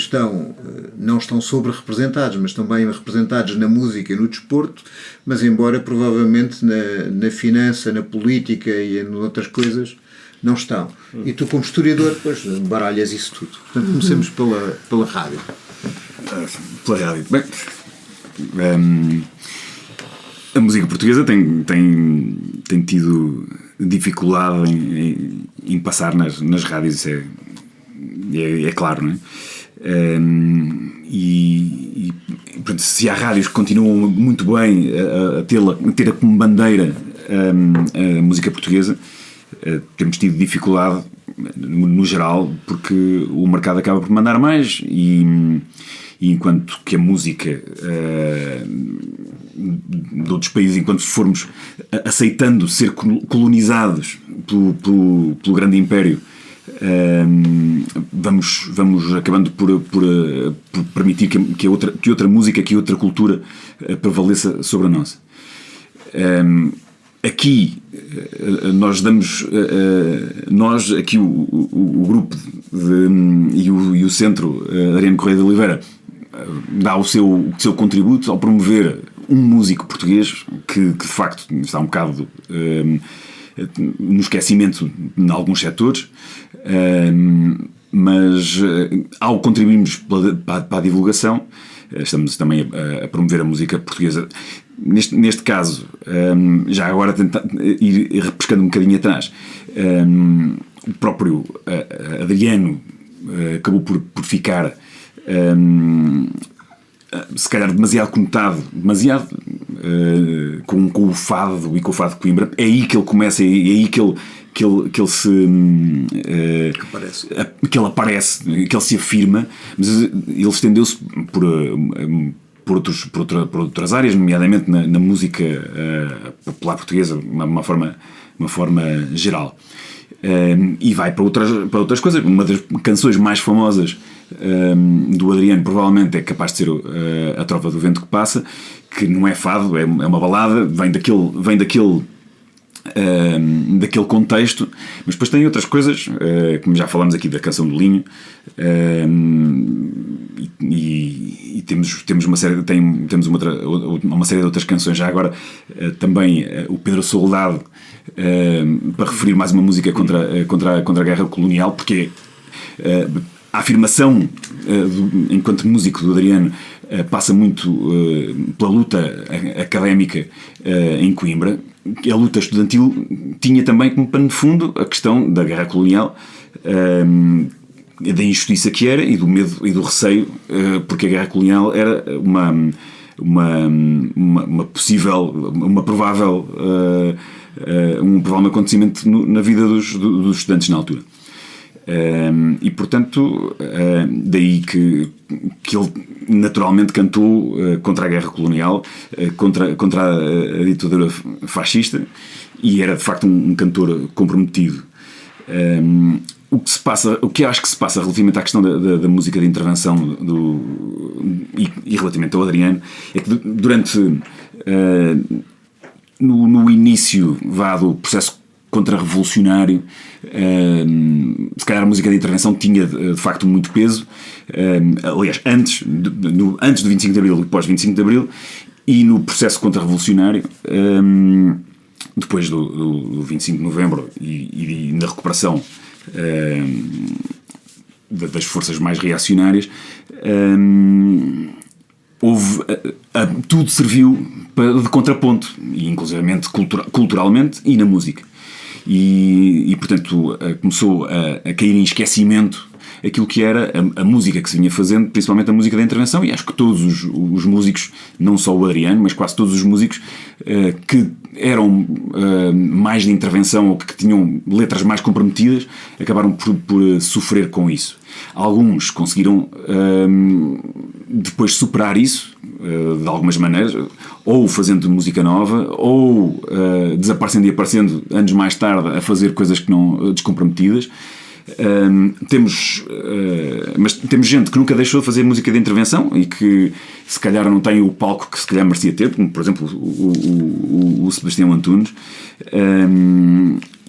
não estão sobre-representados, mas também representados na música e no desporto, mas embora provavelmente na finança, na política e em outras coisas não estão. E tu, como historiador, depois baralhas isso tudo. Portanto, comecemos pela rádio. Pela rádio. Bem, a música portuguesa tem tido dificuldade em passar nas rádios, isso é claro, não é? Portanto, se há rádios que continuam muito bem a ter como bandeira a música portuguesa, temos tido dificuldade no geral, porque o mercado acaba por mandar mais e enquanto que a música de outros países, enquanto formos aceitando ser colonizados pelo grande império, vamos acabando por permitir que outra música, que outra cultura prevaleça sobre a nossa. Aqui nós aqui o grupo e o Centro Adriano Correia de Oliveira dá o seu contributo ao promover um músico português que de facto está um bocado no esquecimento em alguns setores, mas ao contribuirmos para a divulgação, estamos também a promover a música portuguesa. Neste caso, já agora tentar ir repescando um bocadinho atrás, o próprio Adriano acabou por ficar se calhar demasiado conectado, com o fado e com o fado de Coimbra. É aí que ele começa, é aí que ele se que ele aparece, que ele se afirma, mas ele estendeu-se por outras áreas, nomeadamente na música popular portuguesa, de uma forma geral. E vai para outras coisas. Uma das canções mais famosas do Adriano provavelmente é capaz de ser A Trova do Vento que Passa, que não é fado, é uma balada, vem daquele contexto, mas depois tem outras coisas, como já falamos aqui da Canção do Linho, e temos uma série de outras canções. Já agora também o Pedro Soldado, para referir mais uma música contra a guerra colonial, porque a afirmação enquanto músico do Adriano passa muito pela luta académica em Coimbra. A luta estudantil tinha também como pano de fundo a questão da guerra colonial, da injustiça que era, e do medo e do receio, porque a guerra colonial era um provável acontecimento na vida dos estudantes na altura. E portanto, daí que ele naturalmente cantou contra a guerra colonial, contra a ditadura fascista, e era de facto um cantor comprometido. O que acho que se passa relativamente à questão da música de intervenção e relativamente ao Adriano é que durante no início do processo contra-revolucionário, se calhar a música de intervenção tinha de facto muito peso, aliás, antes do 25 de Abril e pós 25 de Abril, e no processo contra-revolucionário, depois do 25 de Novembro e na recuperação das forças mais reacionárias, tudo serviu de contraponto, e inclusivamente culturalmente e na música. E portanto começou a cair em esquecimento aquilo que era a música que se vinha fazendo, principalmente a música da intervenção, e acho que todos os músicos, não só o Adriano, mas quase todos os músicos que eram mais de intervenção ou que tinham letras mais comprometidas, acabaram por sofrer com isso. Alguns conseguiram depois superar isso de algumas maneiras, ou fazendo música nova, ou desaparecendo e aparecendo anos mais tarde a fazer coisas que não descomprometidas. Mas temos gente que nunca deixou de fazer música de intervenção e que se calhar não tem o palco que se calhar merecia ter, como por exemplo o Sebastião Antunes.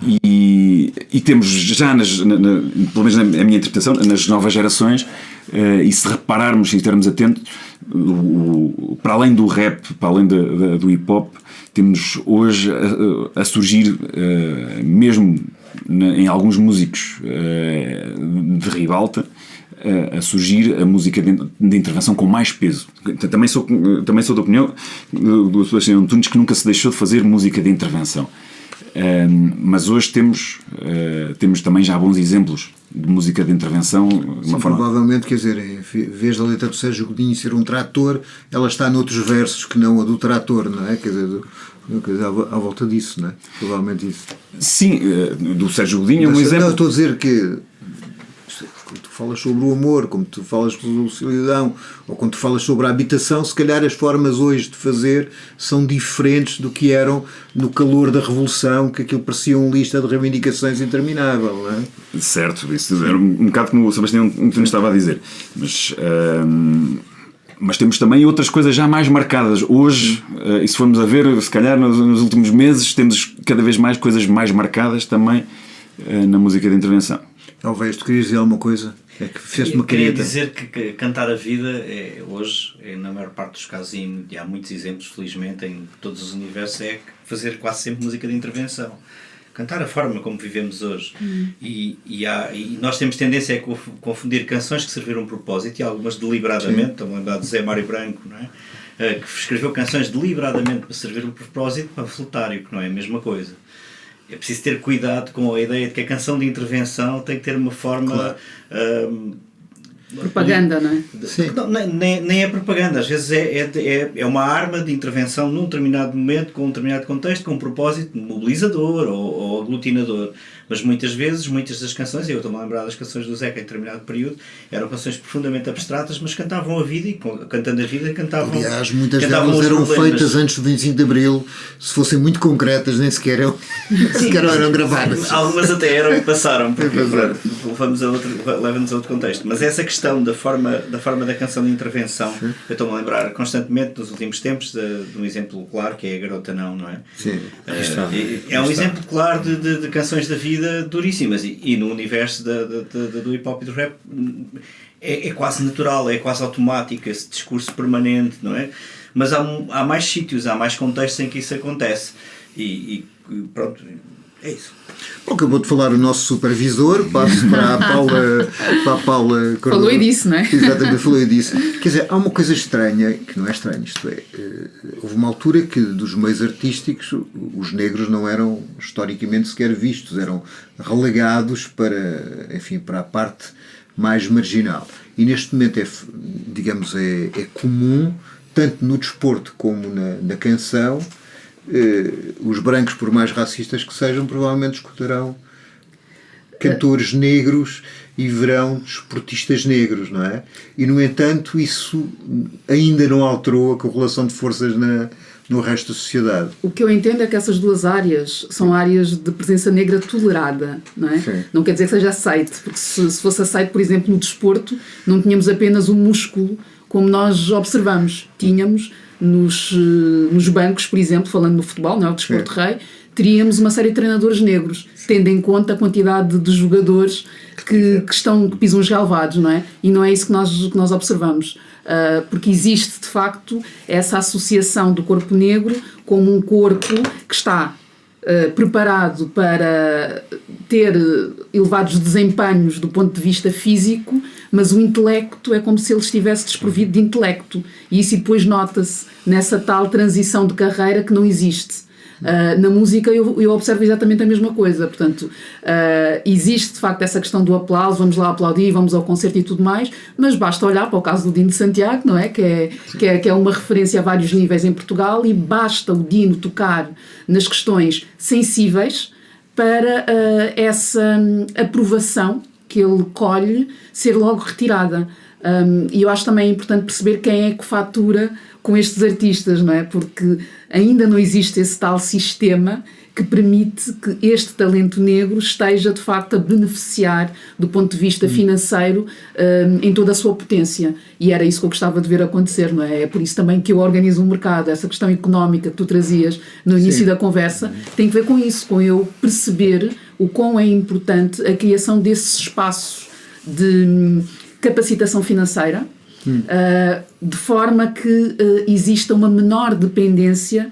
E temos já, pelo menos na minha interpretação, nas novas gerações, e se repararmos e estarmos atentos, para além do rap, para além do hip hop, temos hoje a surgir, mesmo em alguns músicos de ribalta, a surgir a música de intervenção com mais peso. Também sou da opinião do Sebastião Antunes que nunca se deixou de fazer música de intervenção. Mas hoje temos também já bons exemplos de música de intervenção. Provavelmente, quer dizer, em vez da letra do Sérgio Godinho ser um trator, ela está noutros versos que não a do trator, não é? Quer dizer, à volta disso, não é? Provavelmente isso. Sim, do Sérgio Godinho é um exemplo. Não, estou a dizer que quando tu falas sobre o amor, como tu falas sobre a solidão, ou quando tu falas sobre a habitação, se calhar as formas hoje de fazer são diferentes do que eram no calor da Revolução, que aquilo parecia uma lista de reivindicações interminável, não é? Certo, isso era um bocado como o Sebastião Antunes estava a dizer. Mas temos também outras coisas já mais marcadas. Hoje, e se formos a ver, se calhar nos últimos meses, temos cada vez mais coisas mais marcadas também na música de intervenção. Alves, tu querias dizer alguma coisa? É que fizeste uma queria careta. dizer que cantar a vida hoje, na maior parte dos casos, e há muitos exemplos, felizmente, em todos os universos, é fazer quase sempre música de intervenção. Cantar a forma como vivemos hoje. E nós temos tendência a confundir canções que serviram um propósito, e algumas deliberadamente. Estou a lembrar de Zé Mário Branco, não é? Que escreveu canções deliberadamente para servir um propósito, para flutário, que não é a mesma coisa. É preciso ter cuidado com a ideia de que a canção de intervenção tem que ter uma forma... Claro. Propaganda, não é? Sim. Não, nem é propaganda, às vezes é uma arma de intervenção num determinado momento, com um determinado contexto, com um propósito mobilizador ou aglutinador. Mas muitas vezes, muitas das canções, eu estou-me a lembrar das canções do Zeca em determinado período, eram canções profundamente abstratas, mas cantavam a vida, e cantando a vida cantavam... Aliás, muitas cantavam delas os eram problemas. feitas antes do 25 de Abril, se fossem muito concretas, nem sequer eram gravadas. Algumas até eram e passaram, porque leva-nos a outro contexto. Mas essa questão da forma da canção de intervenção, eu estou-me a lembrar constantemente nos últimos tempos de um exemplo claro, que é a Garota Não é? Sim. É um exemplo claro de canções da vida duríssimas, e no universo do hip hop e do rap é quase natural, é quase automático esse discurso permanente, não é? Mas há mais sítios, há mais contextos em que isso acontece, e pronto, é isso. Bom, acabou de falar o nosso supervisor, passo para a Paula Cordova. Falou e disse, não é? Exatamente, falou e disse. Quer dizer, há uma coisa estranha, que não é estranha, isto é, houve uma altura que dos meios artísticos os negros não eram historicamente sequer vistos, eram relegados para a parte mais marginal. E neste momento é comum, tanto no desporto como na canção, os brancos, por mais racistas que sejam, provavelmente escutarão cantores negros e verão desportistas negros, não é? E, no entanto, isso ainda não alterou a correlação de forças no resto da sociedade. O que eu entendo é que essas duas áreas são áreas de presença negra tolerada, não é? Sim. Não quer dizer que seja aceite, porque se fosse aceite, por exemplo, no desporto, não tínhamos apenas o músculo como nós observamos. Tínhamos nos bancos, por exemplo, falando no futebol, não é? O desporto rei, teríamos uma série de treinadores negros, tendo em conta a quantidade de jogadores que pisam os relevados, não é? E não é isso que nós observamos. Porque existe, de facto, essa associação do corpo negro como um corpo que está preparado para ter elevados desempenhos do ponto de vista físico, mas o intelecto é como se ele estivesse desprovido de intelecto. E isso depois nota-se nessa tal transição de carreira que não existe. Na música eu observo exatamente a mesma coisa. Portanto, existe de facto essa questão do aplauso, vamos lá aplaudir, vamos ao concerto e tudo mais, mas basta olhar para o caso do Dino de Santiago, não é? Que é uma referência a vários níveis em Portugal, e basta o Dino tocar nas questões sensíveis para essa aprovação que ele colhe ser logo retirada. E eu acho também importante perceber quem é que fatura com estes artistas, não é? Porque ainda não existe esse tal sistema que permite que este talento negro esteja de facto a beneficiar do ponto de vista financeiro em toda a sua potência, e era isso que eu gostava de ver acontecer, não é? É por isso também que eu organizo um mercado. Essa questão económica que tu trazias no início da conversa tem que ver com isso, com eu perceber o quão é importante a criação desses espaços de capacitação financeira, de forma que exista uma menor dependência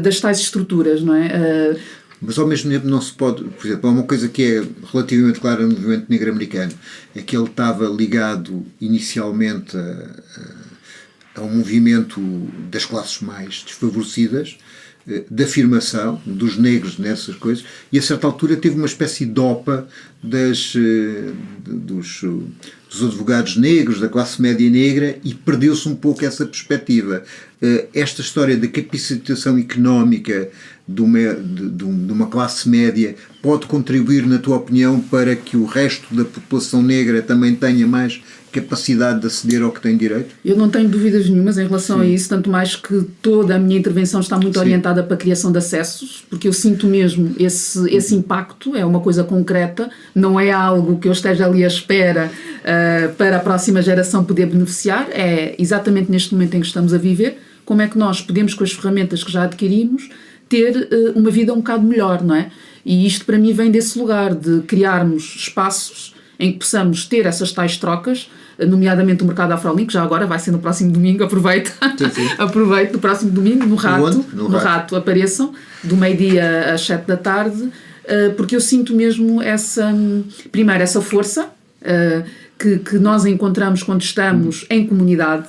das tais estruturas, não é? Mas ao mesmo tempo não se pode, por exemplo, há uma coisa que é relativamente clara no movimento negro americano, é que ele estava ligado inicialmente a um movimento das classes mais desfavorecidas, de afirmação dos negros nessas coisas, e a certa altura teve uma espécie de OPA dos advogados negros, da classe média negra, e perdeu-se um pouco essa perspectiva. Esta história da capacitação económica de uma classe média pode contribuir, na tua opinião, para que o resto da população negra também tenha mais capacidade de aceder ao que tem direito? Eu não tenho dúvidas nenhumas em relação a isso, tanto mais que toda a minha intervenção está muito orientada para a criação de acessos, porque eu sinto mesmo esse impacto, é uma coisa concreta, não é algo que eu esteja ali à espera para a próxima geração poder beneficiar, é exatamente neste momento em que estamos a viver, como é que nós podemos, com as ferramentas que já adquirimos, ter uma vida um bocado melhor, não é? E isto para mim vem desse lugar de criarmos espaços em que possamos ter essas tais trocas, nomeadamente o mercado Afrolink, já agora vai ser no próximo domingo, aproveito no próximo domingo, no Rato, apareçam, do meio-dia às 7 da tarde, porque eu sinto mesmo essa força que nós encontramos quando estamos em comunidade,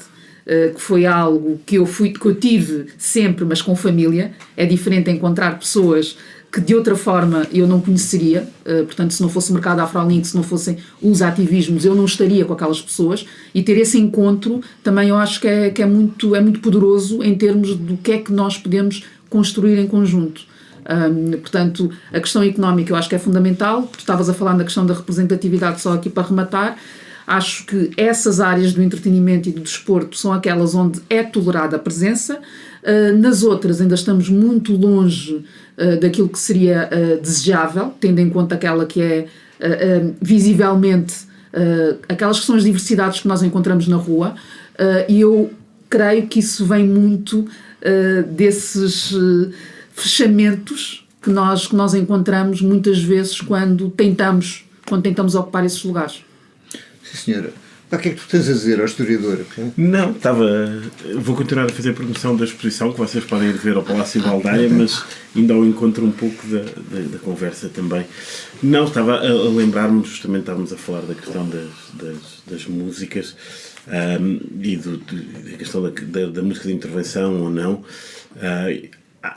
que foi algo que eu tive sempre, mas com família. É diferente encontrar pessoas que de outra forma eu não conheceria, portanto, se não fosse o mercado Afrolink, se não fossem os ativismos, eu não estaria com aquelas pessoas, e ter esse encontro também eu acho que é muito poderoso em termos do que é que nós podemos construir em conjunto. Portanto, a questão económica eu acho que é fundamental. Tu estavas a falar da questão da representatividade, só aqui para rematar. Acho que essas áreas do entretenimento e do desporto são aquelas onde é tolerada a presença. Nas outras ainda estamos muito longe daquilo que seria desejável, tendo em conta aquela que é visivelmente aquelas que são as diversidades que nós encontramos na rua, e eu creio que isso vem muito desses fechamentos que nós encontramos muitas vezes quando tentamos ocupar esses lugares. Sim, senhora. O que é que tu tens a dizer ao historiador? Não, vou continuar a fazer promoção da exposição que vocês podem ir ver ao Palácio Baldaia, mas ainda ao encontro um pouco da conversa também. Não, estava a lembrar-me, justamente estávamos a falar da questão das músicas e da questão da música de intervenção ou não.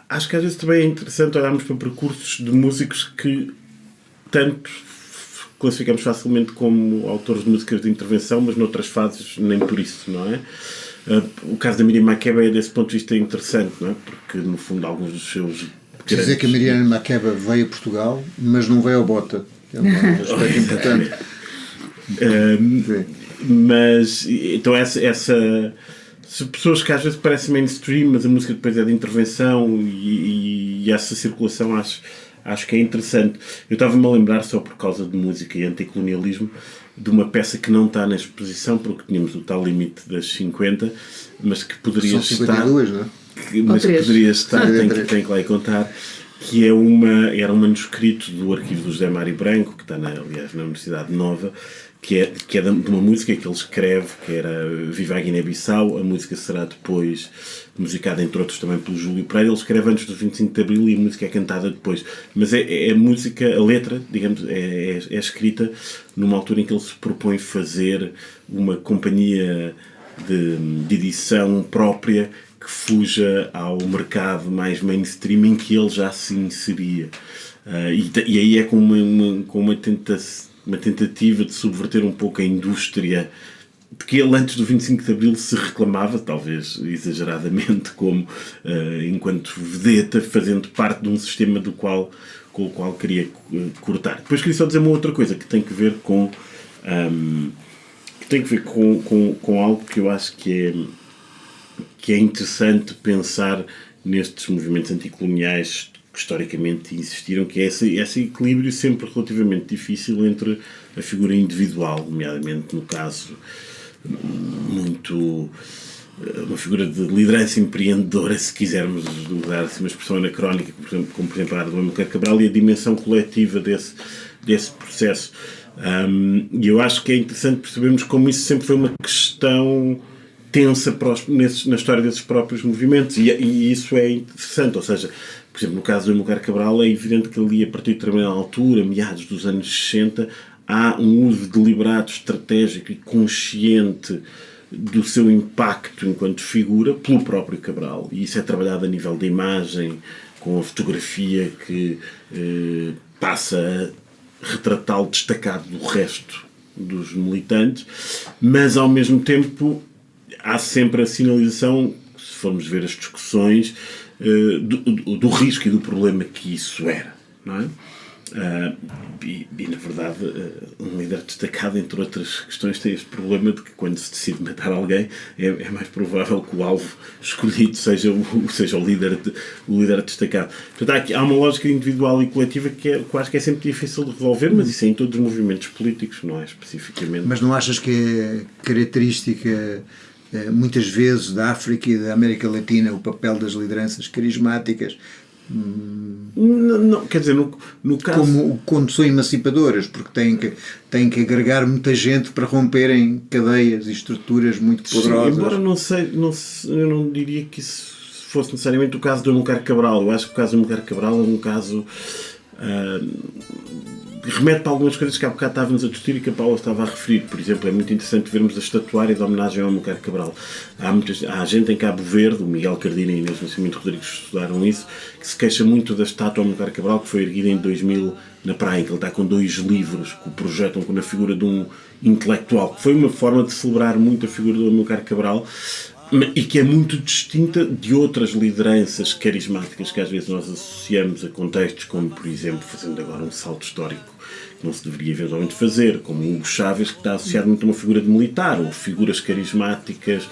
Acho que às vezes também é interessante olharmos para percursos de músicos que tanto classificamos facilmente como autores de músicas de intervenção, mas noutras fases nem por isso, não é? O caso da Miriam Makeba é desse ponto de vista interessante, não é? Porque no fundo alguns dos seus... Quer dizer que a Miriam Makeba veio a Portugal, mas não veio ao Bota. É um aspecto importante. Mas, então essa pessoas que às vezes parecem mainstream, mas a música depois é de intervenção e essa circulação acho que é interessante. Eu estava-me a lembrar, só por causa de música e anticolonialismo, de uma peça que não está na exposição, porque tínhamos o tal limite das 50, mas que poderia estar... São 52, não é? Mas que poderia estar, tem que lá ir contar, que era um manuscrito do arquivo do José Mário Branco, que está, aliás, na Universidade Nova, que é de uma música que ele escreve, que era Viva a Guiné-Bissau. A música será depois musicada, entre outros, também pelo Júlio Pereira. Ele escreve antes do 25 de Abril e a música é cantada depois. Mas é música, a letra, digamos, é escrita numa altura em que ele se propõe fazer uma companhia de edição própria que fuja ao mercado mais mainstream em que ele já se inseria. E aí é com uma tentativa de subverter um pouco a indústria de que ele antes do 25 de Abril se reclamava, talvez exageradamente, como enquanto vedeta, fazendo parte de um sistema com o qual queria cortar. Depois queria só dizer uma outra coisa que tem que ver com tem que ver com algo que eu acho que é interessante pensar nestes movimentos anticoloniais que historicamente existiram, que é esse equilíbrio sempre relativamente difícil entre a figura individual, nomeadamente no caso muito uma figura de liderança empreendedora, se quisermos usar assim uma expressão anacrónica, como por exemplo a do Amilcar Cabral, e a dimensão coletiva desse processo. E eu acho que é interessante percebermos como isso sempre foi uma questão tensa na história desses próprios movimentos, e isso é interessante. Ou seja, por exemplo, no caso do Amilcar Cabral, é evidente que ali, a partir de determinada altura, meados dos anos 60, há um uso deliberado, estratégico e consciente do seu impacto enquanto figura pelo próprio Cabral, e isso é trabalhado a nível da imagem, com a fotografia que passa a retratá-lo destacado do resto dos militantes, mas ao mesmo tempo há sempre a sinalização, se formos ver as discussões, do risco e do problema que isso era, não é? E na verdade um líder destacado, entre outras questões, tem este problema de que quando se decide matar alguém é mais provável que o alvo escolhido seja o líder destacado. Portanto, há uma lógica individual e coletiva que eu acho que é sempre difícil de resolver, mas isso é em todos os movimentos políticos, não é especificamente. Mas não achas que é característica muitas vezes da África e da América Latina o papel das lideranças carismáticas? Não, quer dizer, no caso... Como quando são emancipadoras, porque têm que agregar muita gente para romperem cadeias e estruturas muito poderosas. Sim, embora eu não diria que isso fosse necessariamente o caso do Amilcar Cabral. Eu acho que o caso do Amilcar Cabral é um caso... remete para algumas coisas que há bocado estávamos a discutir e que a Paula estava a referir. Por exemplo, é muito interessante vermos a estatuária de homenagem ao Amilcar Cabral. Há gente em Cabo Verde, o Miguel Cardina e a Inês Nascimento Rodrigues estudaram isso, que se queixa muito da estátua ao Amilcar Cabral, que foi erguida em 2000 na praia, em que ele está com 2 livros que o projetam na figura de um intelectual, que foi uma forma de celebrar muito a figura do Amilcar Cabral, e que é muito distinta de outras lideranças carismáticas que às vezes nós associamos a contextos como, por exemplo, fazendo agora um salto histórico que não se deveria eventualmente fazer, como o Hugo Chávez, que está associado muito a uma figura de militar, ou figuras carismáticas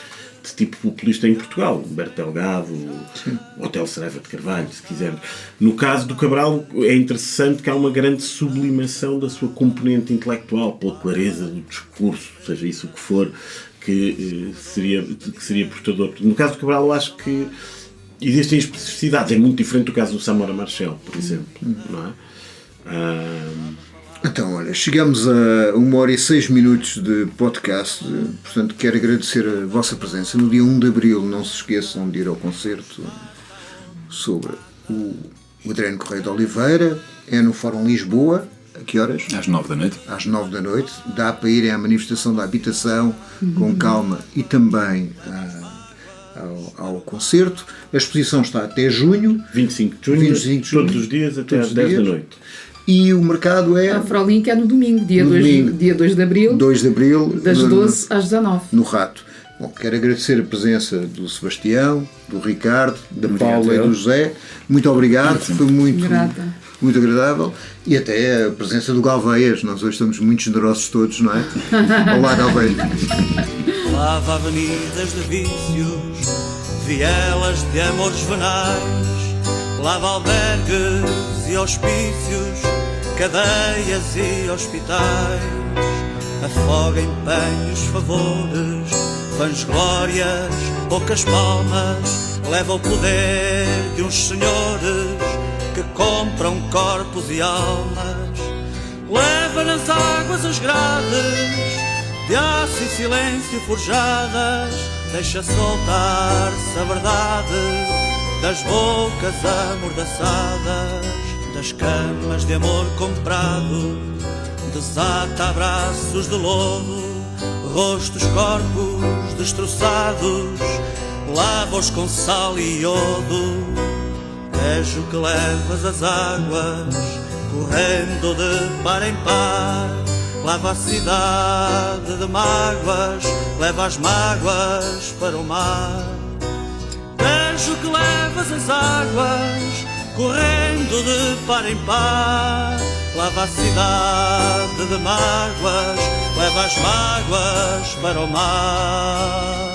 de tipo populista em Portugal, Humberto Delgado, o Hotel Saraiva de Carvalho, se quisermos. No caso do Cabral, é interessante que há uma grande sublimação da sua componente intelectual, pela clareza do discurso, seja isso o que for, que seria portador. No caso do Cabral, eu acho que existem especificidades. É muito diferente do caso do Samora Machel, por exemplo. Não é? Então, olha, chegamos a 1h06 de podcast. Portanto, quero agradecer a vossa presença. No dia 1 de Abril, não se esqueçam de ir ao concerto sobre o Adriano Correia de Oliveira. É no Fórum Lisboa. A que horas? Às 9 da noite. Às 9 da noite. Dá para irem à manifestação da habitação com calma e também ao concerto. A exposição está até junho. 25 de junho, todos os dias até às 10 da noite. E o mercado é... A Afrolink é no domingo, dia 2 de Abril. 2 de Abril. Das 12 às 19. No Rato. Bom, quero agradecer a presença do Sebastião, do Ricardo, da Paula e do José. Muito obrigado. Foi muito agradável. E até a presença do Galveias. Nós hoje estamos muito generosos todos, não é? Olá, Galveias. Lava avenidas de vícios, vielas de amores venais, lava albergues e hospícios, cadeias e hospitais, afoga empenhos, favores, vãs glórias, poucas palmas, leva o poder de uns senhores que compram corpos e almas, leva nas águas as grades de aço e silêncio forjadas, deixa soltar-se a verdade das bocas amordaçadas, das camas de amor comprado, desata abraços de lodo, rostos, corpos destroçados, lava-os com sal e iodo. És o que levas as águas, correndo de par em par, lava a cidade de mágoas, leva as mágoas para o mar. És o que levas as águas, correndo de par em par, lava a cidade de mágoas, leva as mágoas para o mar.